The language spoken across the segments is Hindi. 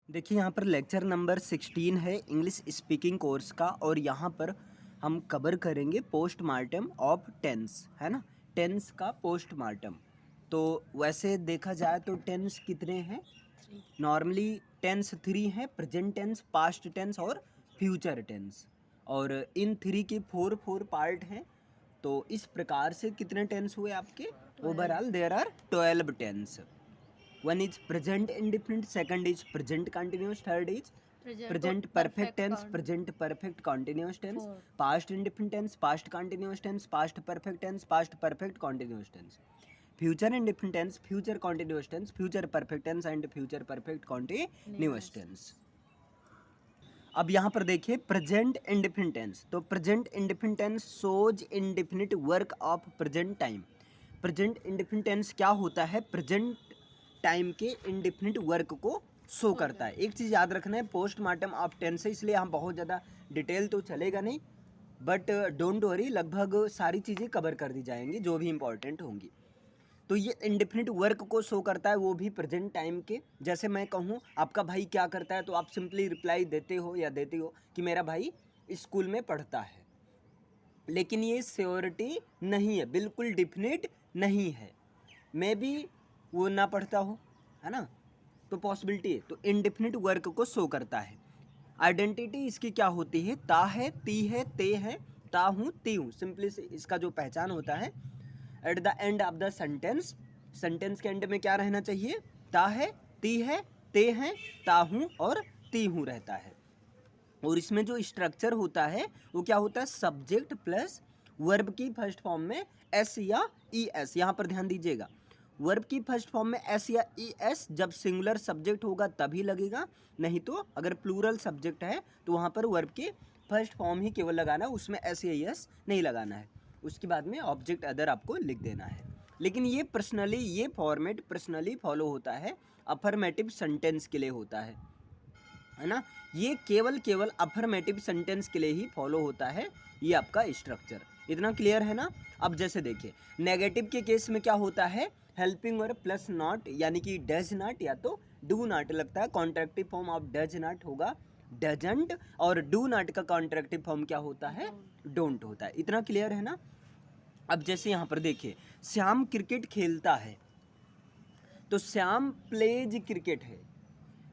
देखिए यहाँ पर लेक्चर नंबर 16 है इंग्लिश स्पीकिंग कोर्स का और यहाँ पर हम कवर करेंगे पोस्टमार्टम ऑफ टेंस, है ना। टेंस का पोस्टमार्टम। तो वैसे देखा जाए तो टेंस कितने हैं? नॉर्मली टेंस 3 हैं, प्रेजेंट टेंस, पास्ट टेंस और फ्यूचर टेंस। और इन 3 के 4 पार्ट हैं। तो इस प्रकार से कितने टेंस हुए आपके? Overall there are 12 tense. One is present indefinite, second is present continuous, third is present perfect tense, present perfect continuous tense, past indefinite tense, past continuous tense, past perfect tense, past perfect continuous tense, future indefinite tense, future continuous tense, future perfect tense and future perfect continuous tense. अब यहाँ पर देखिए प्रेजेंट इंडेफिनिट टेंस। तो present indefinite tense shows indefinite work of present time. Present indefinite tense क्या होता है? प्रेजेंट टाइम के इंडेफिनिट वर्क को शो करता है। एक चीज़ याद रखना है, पोस्टमार्टम ऑफ टेंस है, इसलिए हम बहुत ज़्यादा डिटेल तो चलेगा नहीं, बट डोंट वरी, लगभग सारी चीज़ें कवर कर दी जाएंगी जो भी इंपॉर्टेंट होंगी। तो ये इंडेफिनिट वर्क को शो करता है, वो भी प्रेजेंट टाइम के। जैसे मैं कहूँ आपका भाई क्या करता है, तो आप सिंपली रिप्लाई देते हो या देती हो कि मेरा भाई स्कूल में पढ़ता है। लेकिन ये श्योरिटी नहीं है, बिल्कुल डिफिनिट नहीं है, मैं भी वो ना पढ़ता हो, है ना। तो पॉसिबिलिटी है, तो इंडेफिनिट वर्क को शो करता है। आइडेंटिटी इसकी क्या होती है? ता है, ती है, ते है, ता हूँ, ती हूँ। सिंपली से इसका जो पहचान होता है, at the end of the sentence, sentence के एंड में क्या रहना चाहिए? ता है, ती है, ते हैं, ता हूँ और ती हूँ रहता है। और इसमें जो स्ट्रक्चर होता है वो क्या होता है? सब्जेक्ट प्लस वर्ब की फर्स्ट फॉर्म में एस या ई एस। यहाँ पर ध्यान दीजिएगा, वर्ब की फर्स्ट फॉर्म में एस या ई एस जब सिंगुलर सब्जेक्ट होगा तभी लगेगा, नहीं तो अगर प्लूरल सब्जेक्ट है तो वहाँ पर वर्ब की फर्स्ट फॉर्म ही केवल लगाना है, उसमें एस या ई एस नहीं लगाना है। उसके बाद में ऑब्जेक्ट अदर आपको लिख देना है। लेकिन ये फॉर्मेट पर्सनली फॉलो होता है, अफर्मेटिव सेंटेंस के लिए होता है ना। ये केवल अफर्मेटिव सेंटेंस के लिए ही फॉलो होता है ये आपका स्ट्रक्चर। इतना क्लियर है ना। अब जैसे देखिए नेगेटिव के केस में क्या होता है? हेल्पिंग और प्लस नॉट, यानी कि डज नॉट या तो डू नॉट लगता है। कॉन्ट्रैक्टिव फॉर्म ऑफ डज नॉट होगा डजंट, और डू नॉट का कॉन्ट्रैक्टिव फॉर्म क्या होता है? डोंट होता है। इतना क्लियर है ना। अब जैसे यहाँ पर देखिए श्याम क्रिकेट खेलता है, तो श्याम प्लेज क्रिकेट है।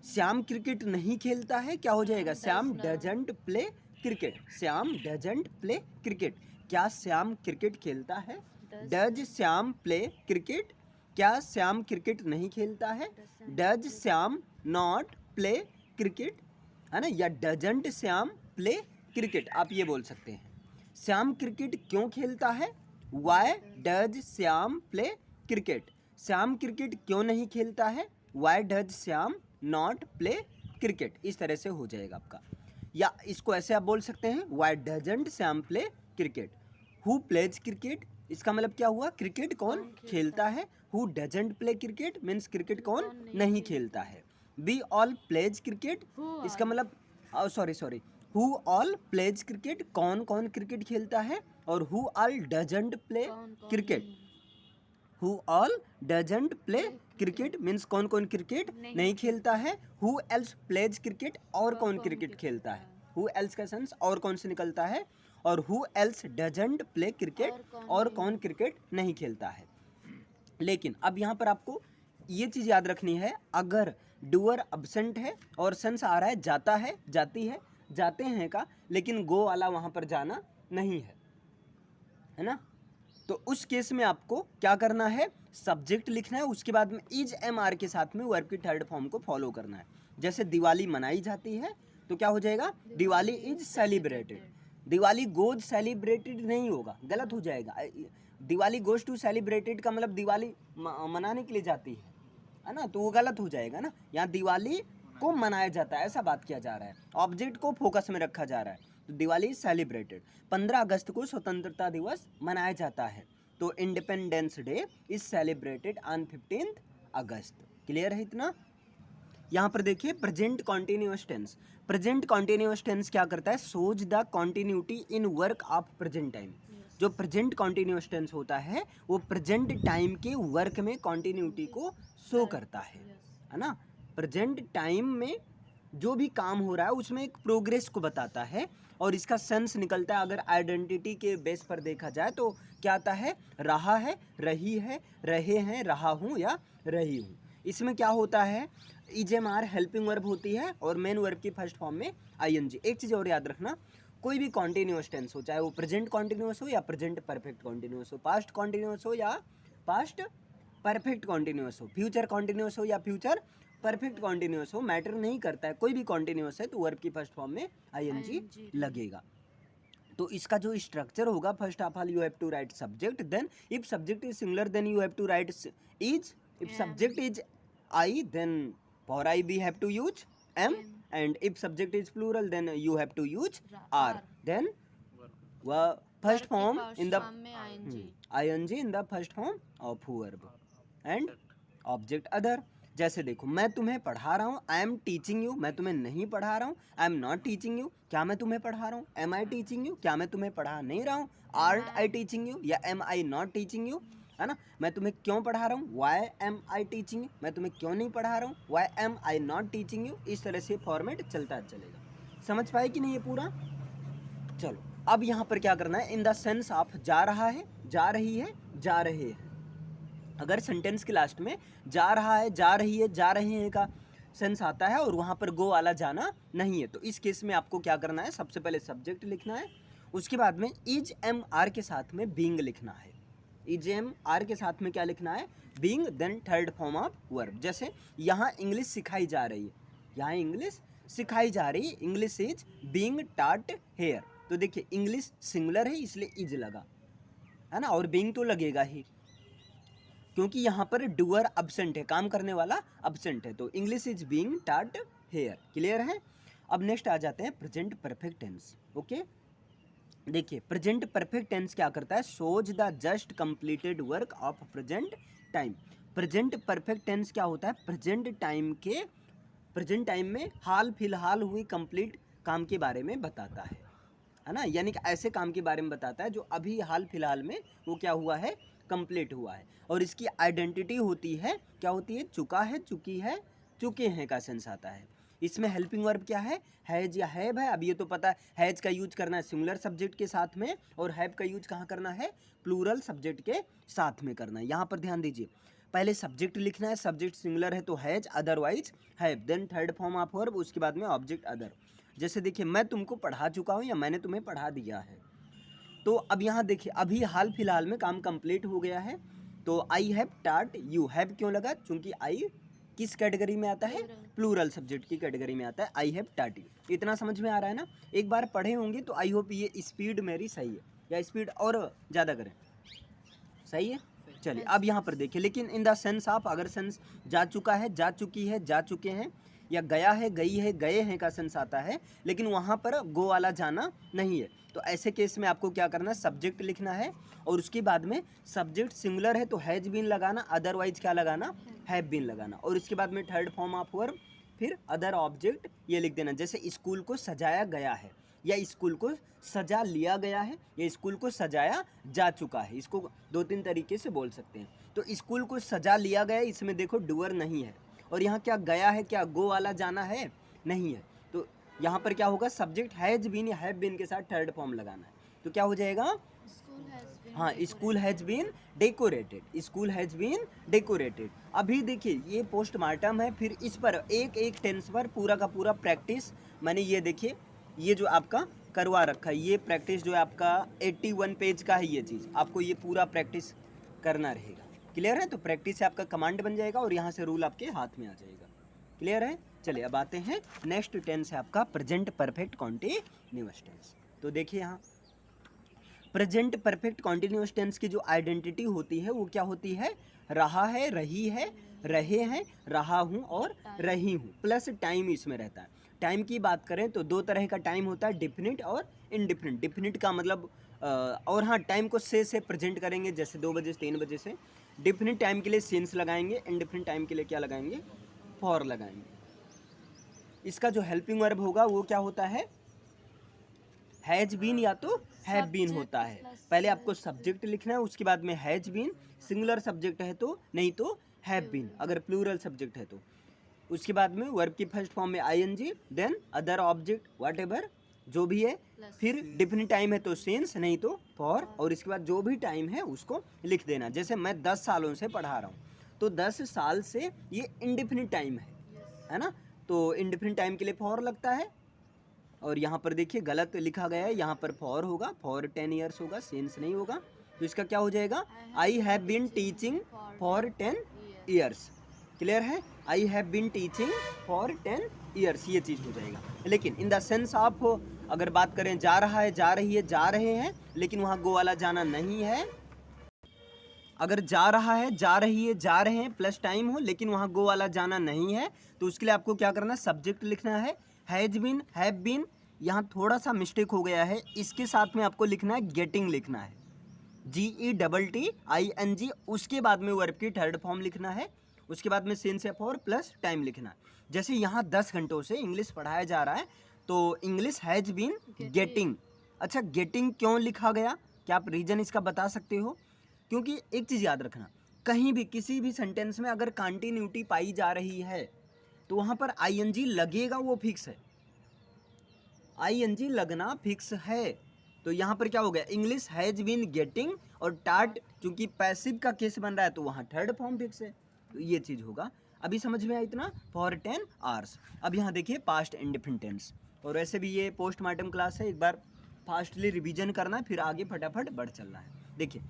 श्याम क्रिकेट नहीं खेलता है, क्या हो जाएगा? Shyam doesn't play cricket. Shyam doesn't play cricket. क्या श्याम क्रिकेट खेलता है? Does Shyam play cricket? क्या श्याम क्रिकेट नहीं खेलता है? Does Shyam not play cricket, है ना। या डजंट श्याम प्ले क्रिकेट, आप ये बोल सकते हैं। श्याम क्रिकेट क्यों खेलता है? Why does Shyam play cricket. Shyam cricket क्यों नहीं खेलता है? Why does Shyam not play cricket. इस तरह से हो जाएगा आपका। या इसको ऐसे आप बोल सकते हैं, why doesn't Shyam play cricket. Who plays cricket, इसका मतलब क्या हुआ? क्रिकेट कौन खेलता है। Who doesn't play cricket means cricket कौन नहीं खेलता है। वी ऑल प्लेज क्रिकेट, इसका मतलब sorry, who all pledge cricket, कौन कौन क्रिकेट खेलता है। और who all doesn't play cricket, who all doesn't play cricket means कौन कौन क्रिकेट नहीं खेलता है। हु एल्स प्लेज क्रिकेट, और कौन क्रिकेट खेलता है। हु एल्स का सेंस और कौन से निकलता है। और who else doesn't play cricket, और कौन क्रिकेट नहीं खेलता है। लेकिन अब यहाँ पर आपको ये चीज़ याद रखनी है, अगर डूअर अब्सेंट है और सेंस आ रहा है जाता है, जाती है, जाते हैं का, लेकिन गो वाला वहाँ पर जाना नहीं है ना। तो उस केस में आपको क्या करना है? सब्जेक्ट लिखना है, उसके बाद में इज एम आर के साथ में वर्ब की थर्ड फॉर्म को फॉलो करना है। जैसे दिवाली मनाई जाती है, तो क्या हो जाएगा? Diwali is celebrated. Diwali goes celebrated नहीं होगा, गलत हो जाएगा। दिवाली गोज टू सेलिब्रेटेड का मतलब दिवाली मनाने के लिए जाती है ना, तो वो गलत हो जाएगा ना। यहाँ दिवाली को मनाया जाता है, ऐसा बात किया जा रहा है, ऑब्जेक्ट को फोकस में रखा जा रहा है। तो दिवाली सेलिब्रेटेड। 15 अगस्त को स्वतंत्रता दिवस मनाया जाता है, तो independence day is celebrated on 15 August. Clear है इतना। यहाँ पर देखिए present continuous tense. Present continuous tense क्या करता है? Shows the continuity in work of present time. जो प्रेजेंट कॉन्टिन्यूअस टेंस होता है वो प्रेजेंट टाइम के वर्क में कॉन्टिन्यूटी को शो करता है ना। प्रेजेंट टाइम में जो भी काम हो रहा है उसमें एक प्रोग्रेस को बताता है और इसका सेंस निकलता है। अगर आइडेंटिटी के बेस पर देखा जाए तो क्या आता है, रहा है, रही है, रहे हैं, रहा हूँ या रही हूँ। इसमें क्या होता है, इजेमआर हेल्पिंग वर्ब होती है और मेन वर्ब की फर्स्ट फॉर्म में आईएनजी। एक चीज़ और याद रखना, कोई भी कॉन्टिन्यूअस टेंस हो, चाहे वो प्रेजेंट कॉन्टिन्यूअस हो या प्रेजेंट परफेक्ट कॉन्टिन्यूअस हो, पास्ट कॉन्टिन्यूअस हो या पास्ट परफेक्ट कॉन्टिन्यूअस हो, फ्यूचर कॉन्टिन्यूअस हो या फ्यूचर परफेक्ट कॉन्टिन्यूअस हो, मैटर नहीं करता है। कोई भी कॉन्टिन्यूअस है तो वर्ब की फर्स्ट फॉर्म में आईएनजी लगेगा। तो इसका जो स्ट्रक्चर होगा, first of all you have to write subject, then if subject is singular then you have to write is, if subject is I then for I we have to use am, and if subject is plural then you have to use are, then first form in the ing in the first form of verb and object other। जैसे देखो, मैं तुम्हें पढ़ा रहा हूँ, आई एम टीचिंग यू, मैं तुम्हें नहीं पढ़ा रहा हूँ, I am not teaching you, क्या मैं तुम्हें पढ़ा रहा हूँ, एम आई टीचिंग यू, क्या मैं तुम्हें पढ़ा नहीं रहा हूँ, आर्ट आई टीचिंग यू या am I not teaching you, है ना। मैं तुम्हें क्यों पढ़ा रहा हूँ, why am I teaching you, मैं तुम्हें क्यों नहीं पढ़ा रहा हूँ, why am I not teaching you. इस तरह से फॉर्मेट चलता चलेगा। समझ पाए कि नहीं ये पूरा? चलो अब यहाँ पर क्या करना है, इन द सेंस ऑफ जा रहा है, जा रही है, जा रहे हैं। अगर सेंटेंस के लास्ट में जा रहा है, जा रही है, जा रहे हैं का सेंस आता है और वहाँ पर गो वाला जाना नहीं है, तो इस केस में आपको क्या करना है, सबसे पहले सब्जेक्ट लिखना है, उसके बाद में इज एम आर के साथ में बीइंग लिखना है। इज एम आर के साथ में क्या लिखना है, being, then third form of verb. जैसे यहाँ इंग्लिश सिखाई जा रही है, यहाँ इंग्लिश सिखाई जा रही है, English is being taught here. तो देखिए इंग्लिश सिंगुलर है इसलिए इज लगा, है ना, और बीइंग तो लगेगा ही क्योंकि यहाँ पर डूअर अब्सेंट है, काम करने वाला अब्सेंट है, तो English is being taught here. Clear है? अब नेक्स्ट आ जाते हैं प्रेजेंट परफेक्ट टेंस। ओके, देखिए प्रेजेंट परफेक्ट टेंस क्या करता है, shows the just completed work of present time. Present perfect tense क्या होता है, प्रेजेंट टाइम में हाल फिलहाल हुई कंप्लीट काम के बारे में बताता है ना, यानी कि ऐसे काम के बारे में बताता है जो अभी हाल फिलहाल में वो क्या हुआ है, कंप्लीट हुआ है। और इसकी आइडेंटिटी होती है, क्या होती है, चुका है, चुकी है, चुके हैं का सेंस आता है। इसमें हेल्पिंग वर्ब क्या है, हैज या हैव है। अब ये तो पता है, हैज का यूज करना है सिंगुलर सब्जेक्ट के साथ में और हैव का यूज कहाँ करना है, प्लूरल सब्जेक्ट के साथ में करना है। यहाँ पर ध्यान दीजिए, पहले सब्जेक्ट लिखना है, सब्जेक्ट सिंगुलर है तो has, otherwise have, then third form of verb, उसके बाद में ऑब्जेक्ट अदर। जैसे देखिए, मैं तुमको पढ़ा चुका हूँ या मैंने तुम्हें पढ़ा दिया है। तो अब यहाँ देखिए, अभी हाल फिलहाल में काम कंप्लीट हो गया है, तो I have taught you, have क्यों लगा, क्योंकि आई किस कैटेगरी में आता है, प्लूरल सब्जेक्ट की कैटेगरी में आता है, आई हैव टॉट यू। इतना समझ में आ रहा है ना? एक बार पढ़े होंगे तो आई होप ये स्पीड मेरी सही है, या स्पीड और ज़्यादा करें, सही है? चलिए अब यहाँ पर देखिए, लेकिन इन द सेंस ऑफ, अगर सेंस जा चुका है, जा चुकी है, जा चुके हैं, या गया है, गई है, गए हैं का सेंस आता है, लेकिन वहाँ पर गो वाला जाना नहीं है, तो ऐसे केस में आपको क्या करना है, सब्जेक्ट लिखना है और उसके बाद में सब्जेक्ट सिंगुलर है तो हैज बीन लगाना, अदरवाइज क्या लगाना, हैव बीन लगाना, और इसके बाद में थर्ड फॉर्म ऑफ वर्ब, फिर अदर ऑब्जेक्ट ये लिख देना। जैसे स्कूल को सजाया गया है, या स्कूल को सजा लिया गया है, या स्कूल को सजाया जा चुका है, इसको दो तीन तरीके से बोल सकते हैं। तो स्कूल को सजा लिया गया, इसमें देखो डूअर नहीं है, और यहाँ क्या गया है, क्या गो वाला जाना है, नहीं है, तो यहाँ पर क्या होगा, सब्जेक्ट हैज बीन या हैव बीन के साथ थर्ड फॉर्म लगाना है, तो क्या हो जाएगा, हाँ, school has been decorated, school has been decorated. अभी देखिए ये पोस्टमार्टम है, फिर इस पर एक एक टेंस पर पूरा का पूरा प्रैक्टिस मैंने, ये देखिए ये जो आपका करवा रखा है, ये प्रैक्टिस जो है आपका 81 पेज का है, ये चीज़ आपको ये पूरा प्रैक्टिस करना रहेगा। क्लियर है? तो प्रैक्टिस से आपका कमांड बन जाएगा और यहाँ से रूल आपके हाथ में आ जाएगा। क्लियर है? चलिए अब आते हैं नेक्स्ट टेंस है आपका प्रेजेंट परफेक्ट कॉन्टिन्यूअस टेंस। तो देखिए यहाँ प्रेजेंट परफेक्ट कॉन्टिन्यूअस टेंस की जो आइडेंटिटी होती है वो क्या होती है, रहा है, रही है, रहे हैं, रहा हूँ और रही हूँ, प्लस टाइम इसमें रहता है। टाइम की बात करें तो दो तरह का टाइम होता है, डिफिनिट और इनडिफिनिट। डिफिनिट का मतलब और हाँ, टाइम को से प्रेजेंट करेंगे, जैसे 2 बजे से 3 बजे से। डिफिनिट टाइम के लिए सिंस लगाएंगे, इनडिफिनिट टाइम के लिए क्या लगाएंगे, फॉर लगाएंगे। इसका जो हेल्पिंग वर्ब होगा वो क्या होता है, हैज बीन या तो हैव बीन होता है। पहले आपको सब्जेक्ट लिखना है, उसके बाद में हैज बीन, सिंगुलर सब्जेक्ट है तो, नहीं तो हैव बीन, अगर प्लूरल सब्जेक्ट है तो। उसके बाद में वर्ब की फर्स्ट फॉर्म में ING, then other object whatever जो भी है, फिर डिफिनिट टाइम है तो सिंस, नहीं तो फॉर, और इसके बाद जो भी टाइम है उसको लिख देना। जैसे मैं 10 सालों से पढ़ा रहा हूँ, तो 10 साल से ये इंडिफिनिट टाइम है ना, तो इंडिफिनिट टाइम के लिए फॉर लगता है। और यहाँ पर देखिए गलत लिखा गया है, यहाँ पर फॉर होगा, फॉर 10 ईयर्स होगा, सिंस नहीं होगा, तो इसका क्या हो जाएगा, I have been teaching for 10 years. Clear है, I have been teaching for 10 years, ये चीज़ हो जाएगा। लेकिन इन द सेंस ऑफ अगर बात करें जा रहा है, जा रही है, जा रहे हैं, लेकिन वहाँ गो वाला जाना नहीं है। अगर जा रहा है, जा रही है, जा रहे हैं प्लस टाइम हो, लेकिन वहाँ गो वाला जाना नहीं है, तो उसके लिए आपको क्या करना है, सब्जेक्ट लिखना है, हैज बीन, हैव बीन। यहाँ थोड़ा सा मिस्टेक हो गया है, इसके साथ में आपको लिखना है गेटिंग लिखना है, GETTING, उसके बाद में वर्ब की थर्ड फॉर्म लिखना है, उसके बाद में सिंस फॉर प्लस टाइम लिखना है। जैसे यहाँ 10 घंटों से इंग्लिश पढ़ाया जा रहा है, तो इंग्लिश हैज बीन गेटिंग। अच्छा, गेटिंग क्यों लिखा गया, क्या आप रीजन इसका बता सकते हो? क्योंकि एक चीज़ याद रखना, कहीं भी किसी भी सेंटेंस में अगर कंटिन्यूटी पाई जा रही है तो वहाँ पर ING लगेगा, वो फिक्स है, ING लगना फिक्स है। तो यहाँ पर क्या हो गया, इंग्लिश हैज बीन गेटिंग, और टाट चूंकि पैसिव का केस बन रहा है तो वहाँ थर्ड फॉर्म फिक्स है, तो ये चीज़ होगा। अभी समझ में आया इतना, फॉर 10 आवर्स। अब यहाँ देखिए पास्ट इंडेफिनिट टेंस, और वैसे भी ये पोस्टमार्टम क्लास है, एक बार फास्टली रिवीजन करना है, फिर आगे फटाफट बढ़ चलना है। देखिए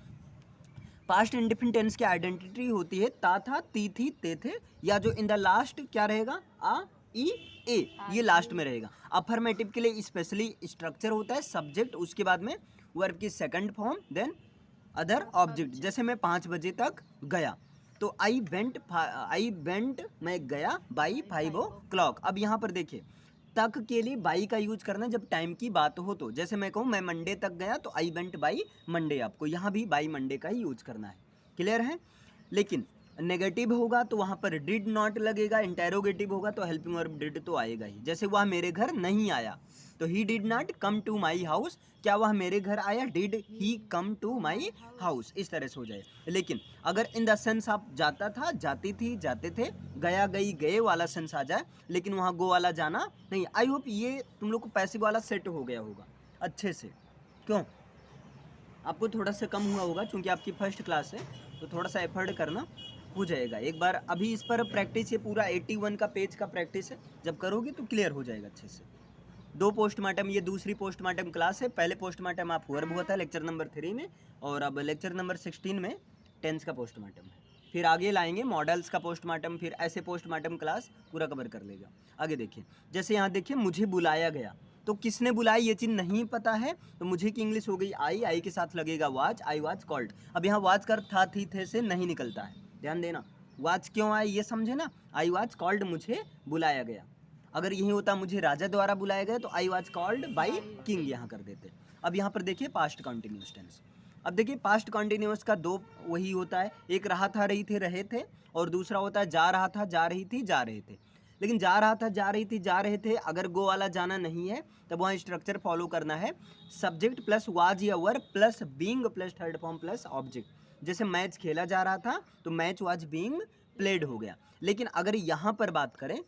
पास्ट इंडेफिनिट टेंस की आइडेंटिटी होती है ता था, ती थी, ते थे, या जो इन द लास्ट क्या रहेगा, आ, ई, ए, ये लास्ट में रहेगा। अफर्मेटिव के लिए स्पेशली स्ट्रक्चर होता है सब्जेक्ट, उसके बाद में वर्ब की second form, then other object. जैसे मैं 5 बजे तक गया, तो आई वेंट मैं गया बाई 5 o'clock। अब यहाँ पर देखिए तक के लिए बाई का यूज करना जब टाइम की बात हो, तो जैसे मैं कहूँ मैं मंडे तक गया, तो आई वेंट बाई मंडे, आपको यहाँ भी बाई मंडे का ही यूज करना है। क्लियर है? लेकिन नेगेटिव होगा तो वहाँ पर डिड नॉट लगेगा, इंटेरोगेटिव होगा तो हेल्पिंग वर्ब डिड तो आएगा ही। जैसे वह मेरे घर नहीं आया, तो he did not come to my house, क्या वह मेरे घर आया, did he come to my house, इस तरह से हो जाए। लेकिन अगर इन द सेंस आप जाता था, जाती थी, जाते थे, गया, गई, गए वाला सेंस आ जाए, लेकिन वहाँ गो वाला जाना नहीं। आई होप ये तुम लोग को पैसिव वाला सेट हो गया होगा अच्छे से। क्यों? आपको थोड़ा सा कम हुआ होगा क्योंकि आपकी फर्स्ट क्लास है, तो थोड़ा सा एफर्ट करना हो जाएगा। एक बार अभी इस पर प्रैक्टिस, ये पूरा 81 का पेज का प्रैक्टिस है, जब करोगे तो क्लियर हो जाएगा अच्छे से। 2 पोस्टमार्टम, ये दूसरी पोस्टमार्टम क्लास है। पहले पोस्टमार्टम आप वर्ब हुआ था लेक्चर नंबर 3 में, और अब लेक्चर नंबर 16 में टेंस का पोस्टमार्टम है। फिर आगे लाएंगे मॉडल्स का पोस्टमार्टम, फिर ऐसे पोस्टमार्टम क्लास पूरा कवर कर लेगा। आगे देखिए, जैसे यहाँ देखिए मुझे बुलाया गया, तो किसने बुलाया ये चीज़ नहीं पता है, तो मुझे की इंग्लिश हो गई आई के साथ लगेगा वाज, आई वाज कॉल्ड। अब यहाँ वाज कर था, थी, थे से नहीं निकलता है, ध्यान देना। वाज क्यों आया ये समझे ना, आई वाज कॉल्ड, मुझे बुलाया गया। अगर यही होता मुझे राजा द्वारा बुलाया गया, तो I was called by king यहाँ कर देते। अब यहाँ पर देखिए पास्ट कंटिन्यूअस टेंस। अब देखिए पास्ट कंटिन्यूअस का 2 वही होता है, एक रहा था, रही थे, रहे थे, और दूसरा होता है जा रहा था, जा रही थी, जा रहे थे। लेकिन जा रहा था, जा रही थी, जा रहे थे, अगर गो वाला जाना नहीं है, तब वहाँ स्ट्रक्चर फॉलो करना है, सब्जेक्ट प्लस वाज या वर plus being plus third form plus object. जैसे मैच खेला जा रहा था, तो मैच वाज बीइंग प्लेड हो गया। लेकिन अगर यहाँ पर बात करें,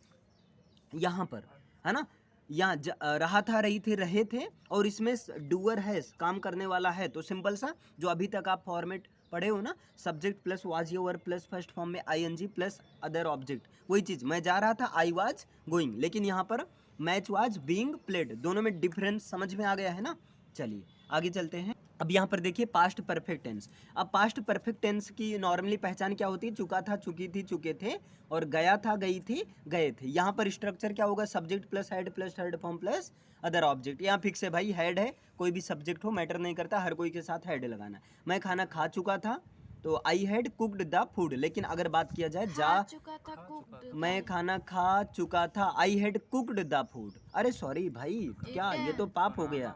यहाँ पर है ना, यहाँ रहा था, रही थी, रहे थे, और इसमें डूअर है, काम करने वाला है, तो सिंपल सा जो अभी तक आप फॉर्मेट पढ़े हो ना, सब्जेक्ट प्लस वाज या वर प्लस फर्स्ट फॉर्म में ING प्लस अदर ऑब्जेक्ट, वही चीज़। मैं जा रहा था, आई वाज गोइंग, लेकिन यहाँ पर मैच वाज बीइंग प्लेड, दोनों में डिफरेंस समझ में आ गया है ना। चलिए आगे चलते हैं। अब यहाँ पर देखिए पास्ट परफेक्ट टेंस। अब पास्ट परफेक्ट टेंस की नॉर्मली पहचान क्या होती है, चुका था, चुकी थी, चुके थे, और गया था, गई थी, गए थे। यहाँ पर स्ट्रक्चर क्या होगा, subject plus head plus third form plus other object. यहाँ फिक्स है भाई, हेड है, कोई भी सब्जेक्ट हो मैटर नहीं करता, हर कोई के साथ हेड लगाना है। मैं खाना खा चुका था, तो I had cooked the food. लेकिन अगर बात किया जाए मैं खाना खा चुका था, I had cooked the food. अरे सॉरी भाई, क्या ये तो पाप हो गया,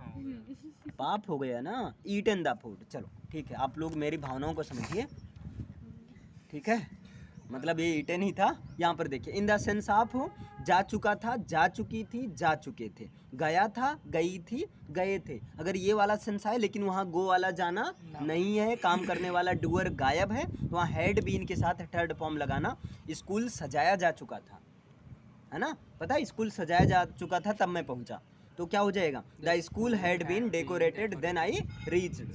पाप हो गया ना, ईटन द फूड। चलो ठीक है, आप लोग मेरी भावनाओं को समझिए, ठीक है, मतलब ये ईटन ही था। यहाँ पर देखिए इन द सेंस ऑफ हो, जा चुका था, जा चुकी थी, जा चुके थे, गया था, गई थी, गए थे। अगर ये वाला सेंस आए, लेकिन वहाँ गो वाला जाना नहीं है, काम करने वाला डूअर गायब है, तो वहाँ हैड बीन के साथ थर्ड फॉर्म लगाना। स्कूल सजाया जा चुका था, है ना, पता है स्कूल सजाया जा चुका था तब मैं पहुंचा, तो क्या हो जाएगा, the school had been decorated then I reached,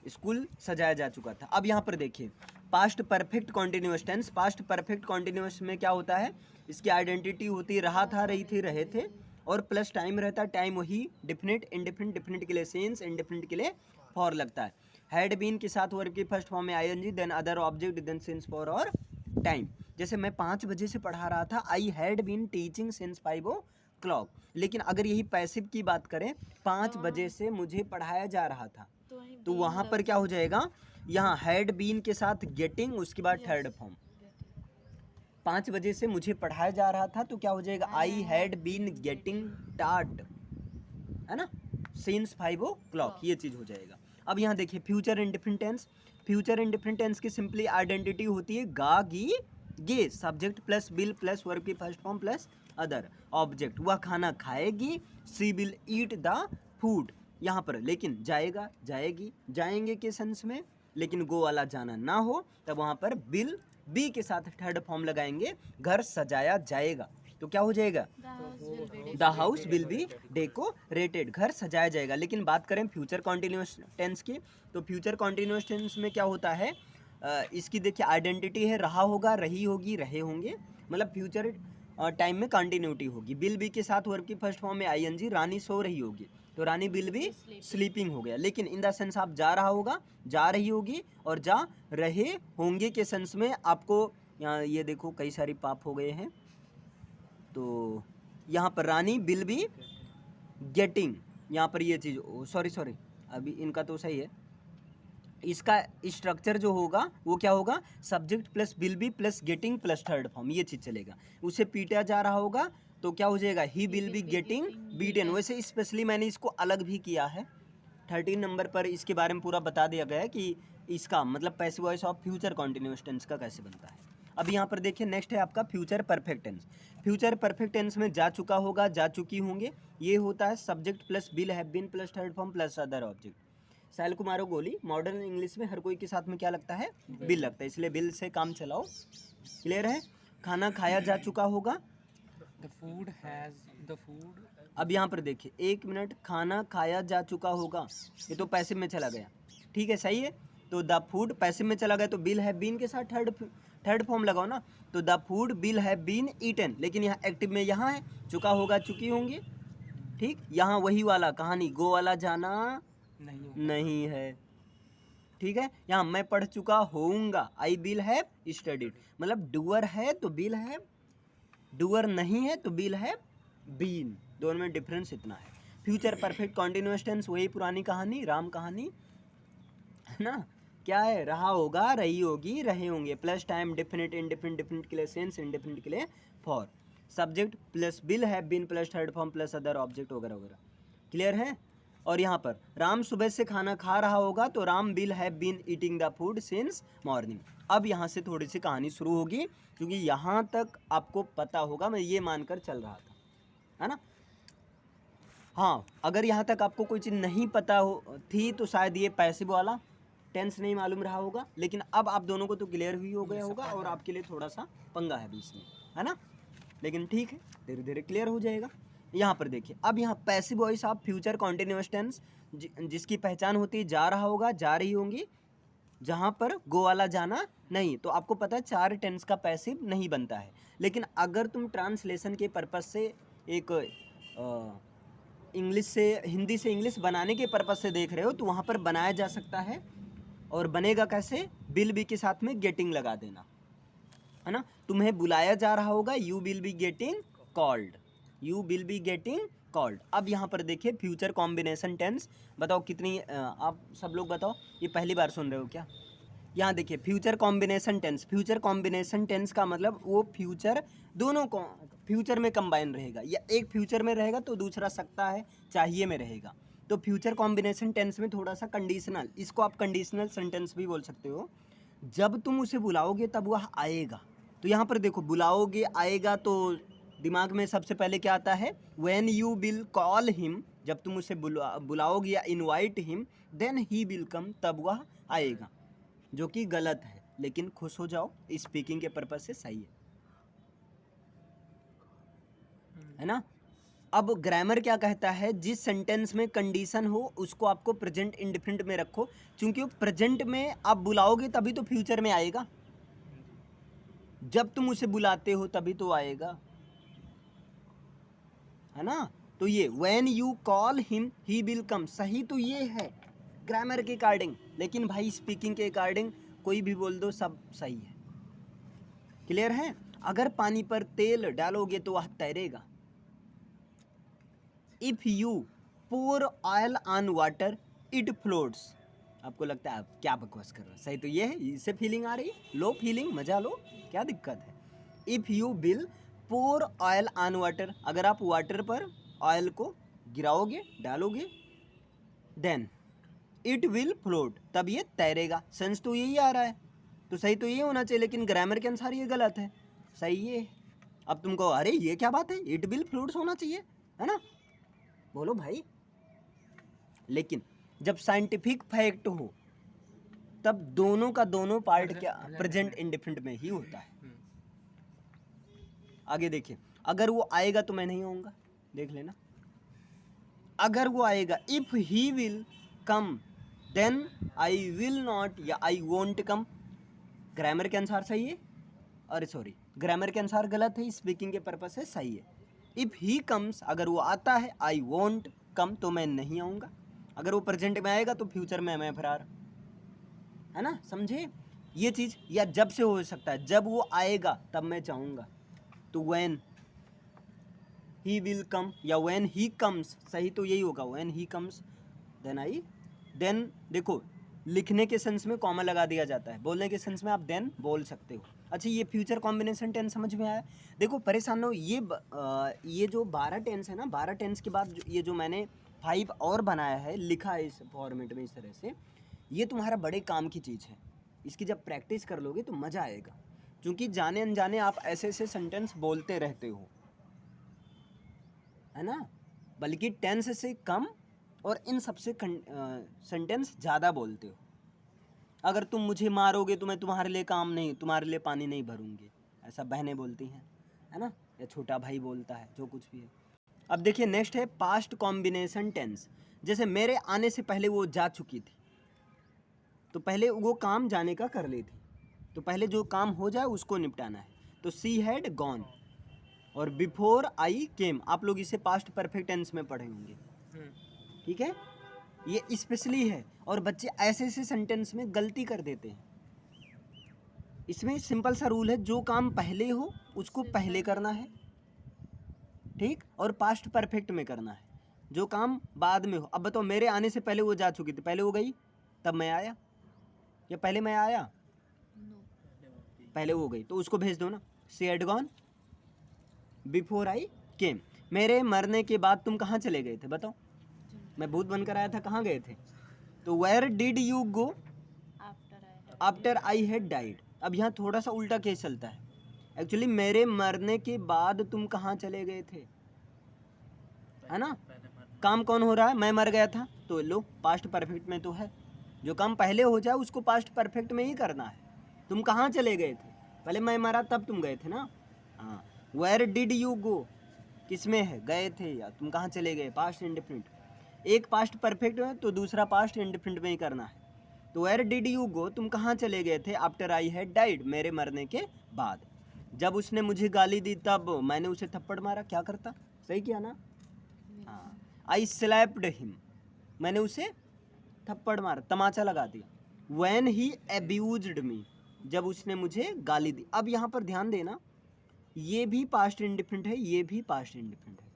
स्कूल सजाया जा चुका था। अब यहाँ पर देखिए past perfect continuous tense, past perfect continuous में क्या होता है, इसकी आइडेंटिटी होती है रहा था, रही थी, रहे थे, और प्लस टाइम रहता है, टाइम वही डिफिनिट, इंडिफिनिट, डिफिनिट के लिए सिंस, इंडिफिनिट के लिए फॉर लगता है। हैड बीन के साथ वर्ब की फर्स्ट फॉर्म में ING, then other object, then since, for और टाइम। जैसे मैं 5 बजे से पढ़ा रहा था, I had been teaching since 5 o'clock, लेकिन अगर यही पैसिव की बात करें, 5 बजे से मुझे पढ़ाया जा रहा था, तो वहां पर क्या हो जाएगा, यहाँ हैड बीन के साथ गेटिंग, उसके बाद थर्ड फॉर्म, 5 बजे से मुझे पढ़ाया जा रहा था, तो क्या हो जाएगा, आई हैड बीन गेटिंग टाट, है ना, सिंस 5 o'clock, ये चीज हो जाएगा। अब यहाँ देखिए future indefinite tense, future indefinite tense की सिंपली आइडेंटिटी होती है गा, गी, गे, subject plus will plus verb की first form plus other object, वह खाना खाएगी, she will eat the food, यहाँ पर लेकिन जाएगा, जाएगी, जाएंगे के सेंस में, लेकिन गो वाला जाना ना हो, तब वहाँ पर बिल बी के साथ थर्ड फॉर्म लगाएंगे, घर सजाया जाएगा, तो क्या हो जाएगा, the house will be decorated, घर सजाया जाएगा। लेकिन बात करें फ्यूचर कॉन्टिन्यूअस टेंस की, तो फ्यूचर कॉन्टिन्यूअस टेंस में क्या होता है, इसकी देखिए आइडेंटिटी है रहा होगा, रही होगी, रहे होंगे, मतलब फ्यूचर टाइम में कंटिन्यूटी होगी, विल बी के साथ वर्ब की फर्स्ट फॉर्म में आईएनजी, रानी सो रही होगी, तो रानी विल बी स्लीपिंग हो गया, लेकिन इन द सेंस आप जा रहा होगा, जा रही होगी, और जा रहे होंगे के सेंस में आपको ये देखो कई सारी पाप हो गए हैं, तो यहाँ पर रानी विल बी गेटिंग, यहाँ पर ये चीज़, सॉरी अभी इनका तो सही है, इसका स्ट्रक्चर जो होगा वो क्या होगा, subject plus will be plus getting plus third form, ये चीज़ चलेगा, उसे पीटा जा रहा होगा, तो क्या हो जाएगा, he will be getting beaten. वैसे स्पेशली मैंने इसको अलग भी किया है, 13 नंबर पर इसके बारे में पूरा बता दिया गया है कि इसका मतलब passive voice of future continuous tense का कैसे बनता है। अब यहाँ पर देखिए नेक्स्ट है आपका future perfect tense, future perfect tense में जा चुका होगा, जा चुकी होंगे, ये होता है subject plus will have been plus third form plus other object. Sahil को मारो गोली, मॉडर्न इंग्लिश में हर कोई के साथ में क्या लगता है, बिल लगता है, इसलिए बिल से काम चलाओ, क्लियर है। खाना खाया जा चुका होगा, the food अब यहाँ पर देखिए 1 मिनट, खाना खाया जा चुका होगा, ये तो पैसिव में चला गया, ठीक है सही है, तो द फूड पैसिव में चला गया, तो बिल हैव बीन के साथ थर्ड फॉर्म लगाओ ना, तो the food will have been eaten, लेकिन यहाँ एक्टिव में यहाँ है, चुका होगा, चुकी होंगी, ठीक, यहाँ वही वाला कहानी, गो वाला जाना नहीं है, ठीक है, यहाँ मैं पढ़ चुका होऊंगा, आई बिल हैव स्टडीड, मतलब डूअर है तो बिल हैव, डूअर नहीं है तो बिल हैव बीन, दोनों में डिफरेंस इतना है। फ्यूचर परफेक्ट कॉन्टिन्यूअस टेंस वही पुरानी कहानी, राम कहानी, है ना, क्या है, रहा होगा, रही होगी, रहे होंगे, plus time, definite, indefinite, definite के लिए सिंस, इंडिफिनिट के लिए for, subject plus will have been plus third form plus other object वगैरह वगैरह, क्लियर है। और यहाँ पर राम सुबह से खाना खा रहा होगा, तो Ram will have been eating the food since morning. अब यहाँ से थोड़ी सी कहानी शुरू होगी, क्योंकि यहाँ तक आपको पता होगा, मैं ये मानकर चल रहा था, है ना। हाँ, अगर यहाँ तक आपको कोई चीज़ नहीं पता हो थी तो शायद ये पैसिव वाला टेंस नहीं मालूम रहा होगा, लेकिन अब आप दोनों को तो क्लियर ही हो गया होगा, और आपके लिए थोड़ा सा पंगा है बीच में, है ना, लेकिन ठीक है धीरे धीरे क्लियर हो जाएगा। यहाँ पर देखिए, अब यहाँ passive voice of future continuous tense, जिसकी पहचान होती है जा रहा होगा, जा रही होंगी, जहाँ पर गो वाला जाना नहीं, तो आपको पता है 4 टेंस का पैसिव नहीं बनता है, लेकिन अगर तुम ट्रांसलेशन के पर्पस से एक इंग्लिश से हिंदी से इंग्लिश बनाने के पर्पस से देख रहे हो, तो वहाँ पर बनाया जा सकता है, और बनेगा कैसे, विल बी के साथ में गेटिंग लगा देना, है ना, तुम्हें बुलाया जा रहा होगा, you will be getting called, you will be getting called. अब यहाँ पर देखिए फ्यूचर कॉम्बिनेशन टेंस, बताओ कितनी आप सब लोग बताओ, ये पहली बार सुन रहे हो क्या। यहाँ देखिए future combination tense, future combination tense का मतलब वो फ्यूचर दोनों को फ्यूचर में कंबाइन रहेगा, या एक फ्यूचर में रहेगा तो दूसरा सकता है, चाहिए में रहेगा, तो फ्यूचर कॉम्बिनेशन टेंस में थोड़ा सा कंडीशनल, इसको आप कंडीशनल सेंटेंस भी बोल सकते हो, जब तुम उसे बुलाओगे तब वह आएगा, तो यहाँ पर देखो बुलाओगे आएगा, तो दिमाग में सबसे पहले क्या आता है, when you will call him, जब तुम उसे बुलाओगे या invite him, then he will come, तब वह आएगा, जो कि गलत है, लेकिन खुश हो जाओ, स्पीकिंग के पर्पज से सही है। है ना। अब ग्रामर क्या कहता है, जिस सेंटेंस में कंडीशन हो उसको आपको प्रेजेंट इंडिफिनिट में रखो, क्योंकि वो प्रेजेंट में आप बुलाओगे तभी तो फ्यूचर में आएगा, जब तुम उसे बुलाते हो तभी तो आएगा, है ना। तो ये when you call him he will कम, सही तो ये है ग्रामर के अकॉर्डिंग, लेकिन भाई स्पीकिंग के अकॉर्डिंग कोई भी बोल दो सब सही है। क्लियर है। अगर पानी पर तेल डालोगे तो वह तैरेगा। If you pour oil on water it floats. आपको लगता है आप क्या बकवास कर रहे हो, सही तो ये है, इससे फीलिंग आ रही है, लो फीलिंग, मजा लो, क्या दिक्कत है। If you will pour oil on water, अगर आप वाटर पर ऑयल को गिराओगे डालोगे, देन इट विल फ्लोट, तब ये तैरेगा। सेंस तो यही आ रहा है, तो सही तो ये होना चाहिए, लेकिन ग्रामर के अनुसार ये गलत है, सही ये है। अब तुमको अरे ये क्या बात है, इट विल फ्लोट्स होना चाहिए, है ना, बोलो भाई। लेकिन जब साइंटिफिक फैक्ट हो तब दोनों का दोनों पार्ट क्या प्रेजेंट इंडिफिनिट में ही होता है। आगे देखिए, अगर वो आएगा तो मैं नहीं आऊँगा, देख लेना। अगर वो आएगा, if he will come then I will not या आई वोंट कम, ग्रामर के अनुसार सही है, अरे सॉरी ग्रामर के अनुसार गलत है, स्पीकिंग के पर्पस से सही है। इफ ही कम्स, अगर वो आता है, आई वोंट कम, तो मैं नहीं आऊँगा। अगर वो प्रेजेंट में आएगा तो फ्यूचर में मैं फरार, है ना, समझे ये चीज़। या जब से हो सकता है, जब वो आएगा तब मैं चाहूँगा, तो व्हेन ही विल कम या व्हेन ही कम्स, सही तो यही होगा, when he comes then I, then देखो लिखने के सेंस में कॉमा लगा दिया जाता है, बोलने के सेंस में आप देन बोल सकते हो। अच्छा ये फ्यूचर कॉम्बिनेशन टेंस समझ में आया। देखो परेशान हो, ये जो 12 टेंस है ना, 12 टेंस के बाद ये जो मैंने 5 और बनाया है, लिखा है इस फॉर्मेट में इस तरह से, ये तुम्हारा बड़े काम की चीज़ है। इसकी जब प्रैक्टिस कर लोगे तो मज़ा आएगा, क्योंकि जाने अनजाने आप ऐसे ऐसे सेंटेंस बोलते रहते हो, है ना, बल्कि टेंस से कम और इन सबसे सेंटेंस ज़्यादा बोलते हो। अगर तुम मुझे मारोगे तो मैं तुम्हारे लिए काम नहीं, तुम्हारे लिए पानी नहीं भरूंगी, ऐसा बहनें बोलती हैं, है ना, या छोटा भाई बोलता है, जो कुछ भी है। अब देखिए नेक्स्ट है पास्ट कॉम्बिनेशन टेंस। जैसे मेरे आने से पहले वो जा चुकी थी, तो पहले वो काम जाने का कर ली थी, तो पहले जो काम हो जाए उसको निपटाना है, तो सी हैड गॉन। और बिफोर आई केम, आप लोग इसे पास्ट परफेक्ट टेंस में पढ़े होंगे, ठीक है, ये स्पेशली है। और बच्चे ऐसे ऐसे सेंटेंस में गलती कर देते हैं। इसमें सिंपल सा रूल है, जो काम पहले हो उसको पहले करना है, ठीक, और पास्ट परफेक्ट में करना है, जो काम बाद में हो। अब बताओ मेरे आने से पहले वो जा चुकी थी, पहले वो गई तब मैं आया, या पहले मैं आया पहले वो गई, तो उसको भेज दो ना, she had gone before I came. मेरे मरने के बाद तुम कहाँ चले गए थे, बताओ, मैं भूत बनकर आया था, कहाँ गए थे, तो where did you go after I had died. अब यहाँ थोड़ा सा उल्टा केस चलता है, एक्चुअली मेरे मरने के बाद तुम कहाँ चले गए थे, है ना, काम कौन हो रहा है, मैं मर गया था, तो लो पास्ट परफेक्ट में तो है, जो काम पहले हो जाए उसको पास्ट परफेक्ट में ही करना है। तुम कहाँ चले गए थे, पहले मैं मरा तब तुम गए थे ना, हाँ। वेयर डिड यू गो किस में है, गए थे या तुम कहाँ चले गए, पास्ट इंडिफिनिट, एक पास्ट परफेक्ट है तो दूसरा पास्ट इंडिफिनिट में ही करना है। तो वेयर डिड यू गो, तुम कहाँ चले गए थे, आफ्टर आई हैड डाइड, मेरे मरने के बाद, जब उसने मुझे गाली दी तब मैंने उसे थप्पड़ मारा, क्या करता, सही किया ना, हाँ। आई स्लैप्ड हिम, मैंने उसे थप्पड़ मारा, तमाचा लगा दिया। व्हेन ही अब्यूज्ड मी, जब उसने मुझे गाली दी। अब यहाँ पर ध्यान देना, ये भी पास्ट इंडिफिनिट है, ये भी पास्ट इंडिफिनिट है।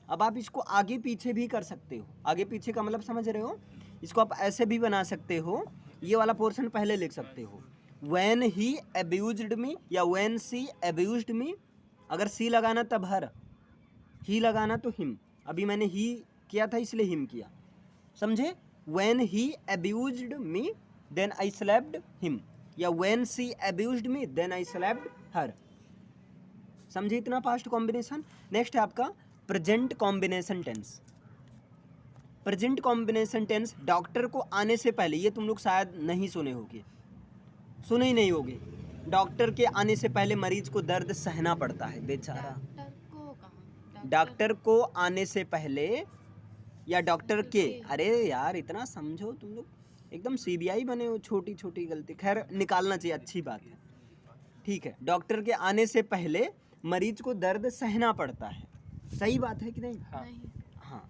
अब आप इसको आगे पीछे भी कर सकते हो, आगे पीछे का मतलब समझ रहे हो, इसको आप ऐसे भी बना सकते हो, ये वाला पोर्शन पहले लिख सकते हो, व्हेन ही अब्यूज्ड मी या व्हेन सी अब्यूज्ड मी, अगर सी लगाना तब हर, ही लगाना तो हिम, अभी मैंने ही किया था इसलिए हिम किया, समझे। When he abused me then I slapped him, या when she abused me then I slapped her, समझे इतना पास्ट कॉम्बिनेशन। नेक्स्ट है आपका present combination tense. Present combination tense doctor को आने से पहले, ये तुम लोग शायद नहीं सुने होगे, सुने ही नहीं होगे, डॉक्टर के आने से पहले मरीज को दर्द सहना पड़ता है बेचारा, डॉक्टर को आने से पहले या डॉक्टर के, अरे यार इतना समझो तुम लोग, एकदम सीबीआई बने हो, छोटी छोटी गलती खैर निकालना चाहिए, अच्छी बात है, ठीक है। डॉक्टर के आने से पहले मरीज को दर्द सहना पड़ता है, सही बात है कि नहीं? हाँ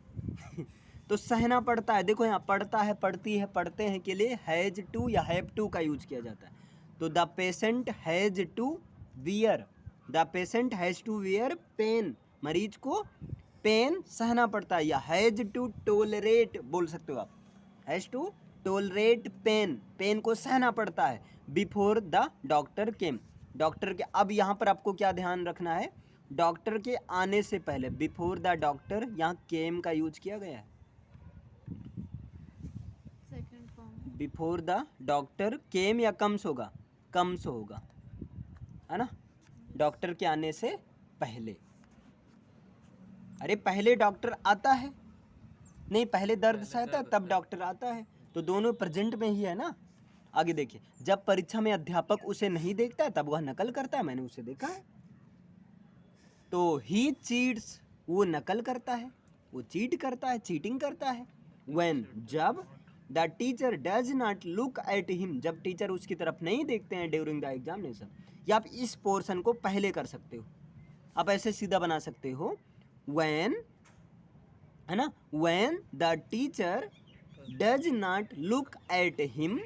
तो सहना पड़ता है, देखो यहाँ पड़ता है, पड़ती है, पढ़ते हैं के लिए हैज टू या हैव टू का यूज किया जाता है। तो the patient has to wear, the patient has to wear pain, मरीज को पेन सहना पड़ता है, या हैज टू टोलरेट बोल सकते हो आप, has to tolerate pain, pain को सहना पड़ता है। Before the doctor came, doctor के, अब यहाँ पर आपको क्या ध्यान रखना है, डॉक्टर के आने से पहले, बिफोर द डॉक्टर, यहाँ केम का यूज किया गया है, बिफोर द डॉक्टर केम या कम्स होगा, कम्स होगा, है ना, डॉक्टर के आने से पहले। अरे पहले डॉक्टर आता है, नहीं पहले दर्द सहता है तब डॉक्टर आता है, तो दोनों प्रेजेंट में ही है ना। आगे देखिए, जब परीक्षा में अध्यापक उसे नहीं देखता है तब वह नकल करता है, मैंने उसे देखा है। तो ही चीट्स, वो नकल करता है, वो चीट करता है, चीटिंग करता है। व्हेन, जब the teacher does not look at him, जब टीचर उसकी तरफ नहीं देखते हैं ड्यूरिंग द एग्जामिनेशन, या आप इस पोर्शन को पहले कर सकते हो, आप ऐसे सीधा बना सकते हो, व्हेन, है ना, when the teacher does not look at him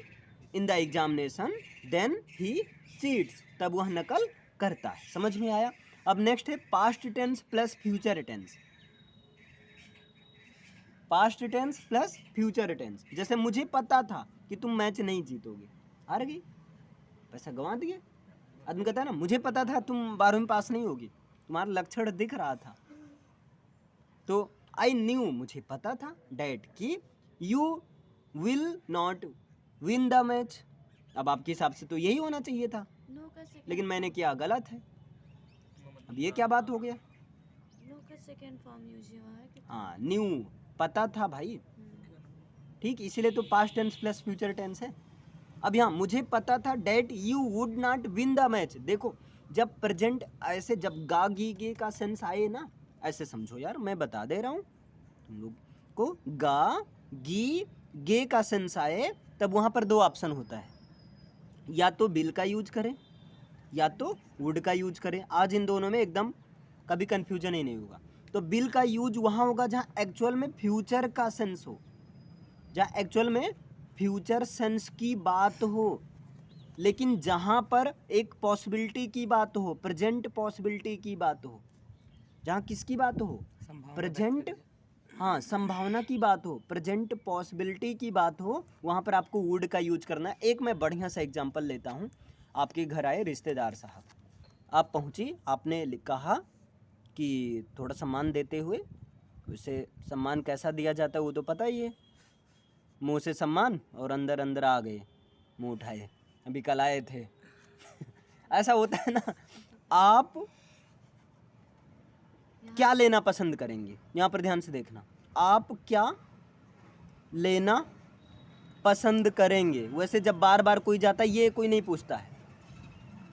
in the examination then he cheats, तब वह नकल करता है। समझ में आया? अब नेक्स्ट है past tense plus future tense, past tense plus future tense. जैसे मुझे पता था कि तुम मैच नहीं जीतोगे, हार गई, पैसा गंवा दिए। आदमी कहता है ना, मुझे पता था तुम 12वीं पास नहीं होगी, तुम्हारा लक्षण दिख रहा था, तो आई न्यू, मुझे पता था, डैट कि you will not win the match. अब आपके हिसाब से तो यही होना चाहिए था, लेकिन मैंने किया गलत है। अब ये क्या बात हो गया? सेकंड फॉर्म यूज हुआ है। हाँ, न्यू, पता था भाई, ठीक, इसीलिए तो past tense plus future tense है। अब यहाँ मुझे पता था that you would not win the match, देखो जब प्रेजेंट ऐसे, जब गा गी गे का सेंस आए ना, ऐसे समझो यार, मैं बता दे रहा हूँ तुम लोग को, गा गी गे का सेंस आए तब वहाँ पर दो ऑप्शन होता है, या तो बिल का यूज करें या तो वुड का यूज करें। आज इन दोनों में एकदम कभी कंफ्यूजन ही नहीं होगा। तो बिल का यूज वहाँ होगा जहाँ एक्चुअल में फ्यूचर का सेंस हो, जहाँ एक्चुअल में फ्यूचर सेंस की बात हो, लेकिन जहाँ पर एक पॉसिबिलिटी की बात हो, प्रेजेंट पॉसिबिलिटी की बात हो, जहाँ किसकी बात हो, प्रेजेंट, हाँ संभावना की बात हो, प्रेजेंट पॉसिबिलिटी की बात हो, वहाँ पर आपको वुड का यूज करना है। एक मैं बढ़िया सा एग्जांपल लेता हूँ। आपके घर आए रिश्तेदार साहब, आप पहुँची, आपने कहा कि थोड़ा सम्मान देते हुए, उसे सम्मान कैसा दिया जाता है वो तो पता ही है, मुँह से सम्मान और अंदर अंदर आ गए, मुँह उठाए, अभी कल आए थे ऐसा होता है ना। आप क्या लेना पसंद करेंगे, यहाँ पर ध्यान से देखना, आप क्या लेना पसंद करेंगे। वैसे जब बार बार कोई जाता है ये कोई नहीं पूछता है,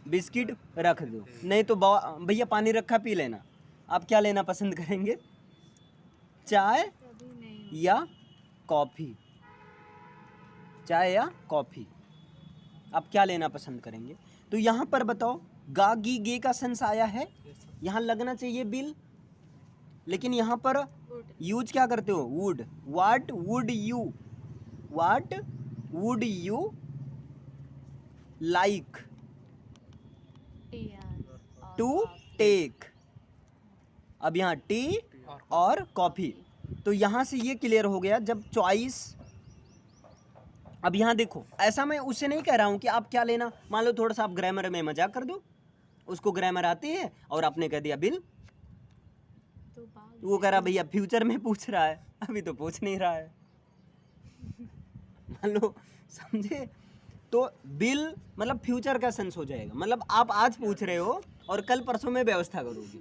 बिस्किट रख दो, नहीं तो भैया पानी रखा पी लेना। आप क्या लेना पसंद करेंगे, चाय या कॉफ़ी, चाय या कॉफ़ी, आप क्या लेना पसंद करेंगे। तो यहाँ पर बताओ, गा गी गे का सेंस आया है, यहाँ लगना चाहिए बिल, लेकिन यहाँ पर यूज क्या करते हो, would. What would you, what would you like to take. अब यहाँ टी और कॉफ़ी, तो यहाँ से ये क्लियर हो गया जब चॉइस। अब यहाँ देखो, ऐसा मैं उससे नहीं कह रहा हूँ कि आप क्या लेना, मान लो थोड़ा सा आप ग्रामर में मजाक कर दो, उसको ग्रामर आती है और आपने कह दिया बिल, तो वो कह रहा भैया फ्यूचर में पूछ रहा है, अभी तो पूछ नहीं रहा है मान लो, समझे। तो बिल मतलब फ्यूचर का सेंस हो जाएगा, मतलब आप आज पूछ रहे हो और कल परसों में व्यवस्था करोगे,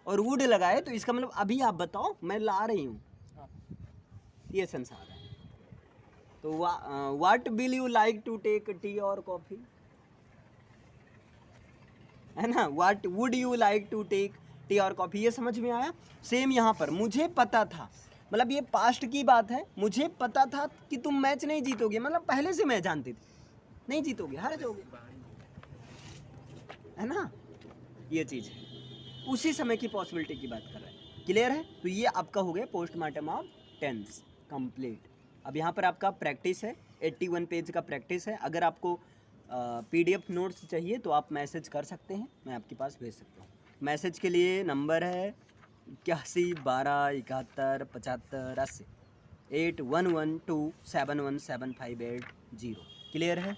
और वुड लगाए तो इसका मतलब अभी आप बताओ मैं ला रही हूँ, ये सेंस आ रहा है। तो what will you like to take, tea और कॉफी, है ना। What would you like to take, tea और कॉफ़ी, ये समझ में आया। सेम यहाँ पर मुझे पता था, मतलब ये पास्ट की बात है, मुझे पता था कि तुम मैच नहीं जीतोगे, मतलब पहले से मैं जानती थी नहीं जीतोगे, हार जाओगे, है ना। ये चीज़ उसी समय की पॉसिबिलिटी की बात कर रहा है। क्लियर है। तो ये आपका हो गया पोस्टमार्टम ऑफ टेंस कंप्लीट। अब यहाँ पर आपका प्रैक्टिस है, 81 पेज का प्रैक्टिस है। अगर आपको PDF नोट्स चाहिए तो आप मैसेज कर सकते हैं, मैं आपके पास भेज सकता हूँ। मैसेज के लिए नंबर है 81 12 71 75 80 811271758 0। क्लियर है।